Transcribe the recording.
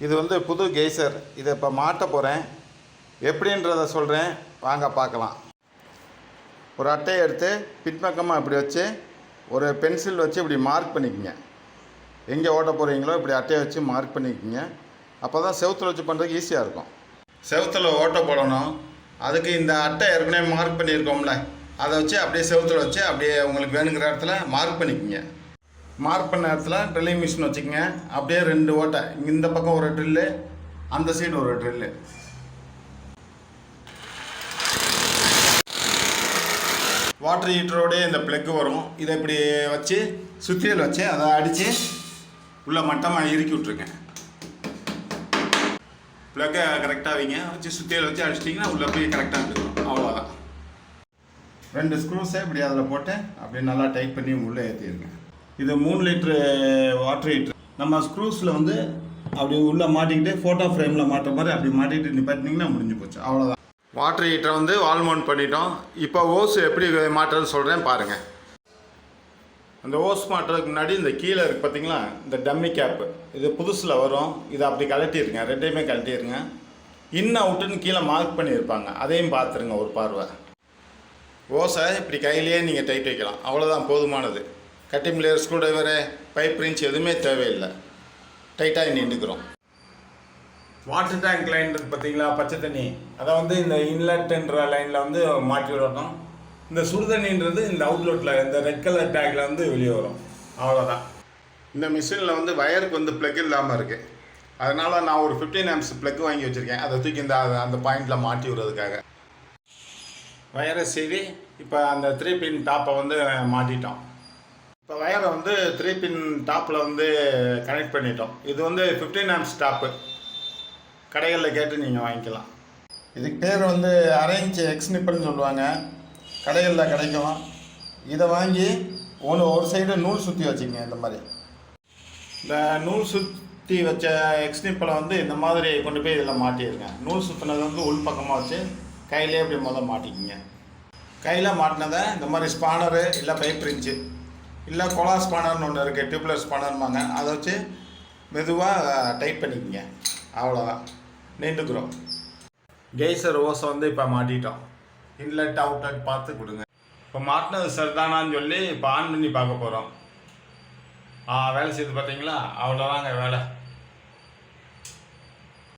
இது வந்து புது கெய்சர். இதை இப்போ மாட்ட போகிறேன். எப்படின்றத சொல்கிறேன், வாங்க பார்க்கலாம். ஒரு அட்டையை எடுத்து பின்பக்கமாக இப்படி வச்சு ஒரு பென்சில் வச்சு இப்படி மார்க் பண்ணிக்கோங்க. எங்கே ஓட்ட போகிறீங்களோ இப்படி அட்டையை வச்சு மார்க் பண்ணிக்கோங்க. அப்போ தான் செவுத்தில் வச்சு பண்ணுறதுக்கு ஈஸியாக இருக்கும். செவுத்தில் ஓட்ட போடணும். அதுக்கு இந்த அட்டை ஏற்கனவே மார்க் பண்ணியிருக்கோம்ல, அதை வச்சு அப்படியே செவுத்தில் வச்சு அப்படியே உங்களுக்கு வேணுங்கிற இடத்துல மார்க் பண்ணிக்கோங்க. மார்க் பண்ண இடத்துல ட்ரில்லிங் மிஷின் வச்சுக்கோங்க. அப்படியே 2 ஓட்டை, இந்த பக்கம் ஒரு ட்ரில்லு, அந்த சைடு ஒரு ட்ரில்லு. வாட்டர் ஹீட்டரோடய இந்த ப்ளக்கு வரும். இதை இப்படி வச்சு சுத்தியல் வச்சு அதை அடித்து உள்ளே மட்டமாக இறுக்கி விட்ருக்கேன். ப்ளக்கை கரெக்டாக வைங்க. வச்சு சுத்தியல் வச்சு அடிச்சிட்டிங்கன்னா உள்ளே போய் கரெக்டாக இருக்கும். அவ்வளோதான். 2 ஸ்க்ரூஸை இப்படி அதில் போட்டு அப்படியே நல்லா டைட் பண்ணி உள்ளே ஏற்றிடுங்க. இது 3 லிட்ரு வாட்டர் ஹீட்ரு. நம்ம ஸ்க்ரூஸில் வந்து அப்படி உள்ளே மாட்டிக்கிட்டு ஃபோட்டோ ஃப்ரேமில் மாட்டுற மாதிரி அப்படி மாட்டிக்கிட்டு நிப்பாட்டினீங்கன்னா முடிஞ்சு போச்சு. அவ்வளோதான். வாட்டர் ஹீட்டரை வந்து வால் மவுண்ட் பண்ணிட்டோம். இப்போ ஓஸ் எப்படி மாட்டுறதுன்னு சொல்கிறேன் பாருங்கள். அந்த ஓஸ் மாட்டுறதுக்கு முன்னாடி இந்த கீழே இருக்குது பார்த்தீங்களா, இந்த டம்மி கேப்பு, இது புதுசில் வரும். இதை அப்படி கழட்டிடுங்க. 2டையுமே கழட்டிடுங்க. இன் அவுட்டுன்னு கீழே மார்க் பண்ணியிருப்பாங்க, அதையும் பார்த்துருங்க ஒரு பார்வை. ஓஸை இப்படி கையிலேயே நீங்கள் டைட் வைக்கலாம். அவ்வளோதான், போதுமானது. Cutting layer, screw driver, pipe wrench எதுவுமே தேவையில்லை. டைட்டாக நின்றுக்கிறோம். வாட்டர் டேங்க் லைன் இருக்குது பார்த்தீங்களா, பச்சை தண்ணி, அதை வந்து இந்த இன்லெட்டுன்ற லைனில் வந்து மாட்டி விடணும். இந்த சுடுதண்ணின்றது இந்த அவுட்லெட்டில் இந்த ரெட் கலர் டேங்கில் வந்து வெளியே வரும். அவ்வளோதான். இந்த மிஷினில் வந்து வயருக்கு வந்து ப்ளக் இல்லாமல் இருக்குது. அதனால் நான் ஒரு 15 ஆம்ஸ் ப்ளக் வாங்கி வச்சுருக்கேன். அதை தூக்கி அந்த பாயிண்டில் மாட்டி விடுறதுக்காக. வயரை சீவி இப்போ அந்த 3 பின் டாப்பை வந்து மாட்டிட்டோம். இப்போ வயரை வந்து 3 பின் டாப்பில் வந்து கனெக்ட் பண்ணிட்டோம். இது வந்து 15 ஆம்ஸ் டாப்பு. கடைகளில் கேட்டு நீங்கள் வாங்கிக்கலாம். இதுக்கு பேர் வந்து அரேஞ்ச் எக்ஸ்னிப்பர்னு சொல்லுவாங்க. கடைகளில் கிடைக்கும். இதை வாங்கி ஒரு சைடு நூல் சுற்றி வச்சுக்கங்க. இந்த மாதிரி இந்த நூல் சுற்றி வச்ச எக்ஸ்னிப்பலை வந்து இந்த மாதிரி கொண்டு போய் இதில் மாட்டிடுங்க. நூல் சுற்றினது வந்து உள் பக்கமாக வச்சு கையிலே அப்படி மாட்டிக்கிங்க. கையில் மாட்டினதை இந்த மாதிரி ஸ்பானரு இல்லை பைப் ரிஞ்சு இல்லை கொலா ஸ்பானர்னு ஒன்று இருக்குது, டியூப்லர் ஸ்பானர்மாங்க, அதை வச்சு மெதுவாக டைட் பண்ணிக்கோங்க. அவ்வளோதான், நின்றுக்கிறோம். கெய்சர் ஓஸை வந்து இப்போ மாட்டிட்டோம். இன்லெட் அவுட்லெட் பார்த்து கொடுங்க. இப்போ மாட்டினது சரிதானான்னு சொல்லி இப்போ ஆன் பண்ணி பார்க்க போகிறோம். வேலை செய்து பார்த்தீங்களா? அவ்வளோதாங்க வேலை.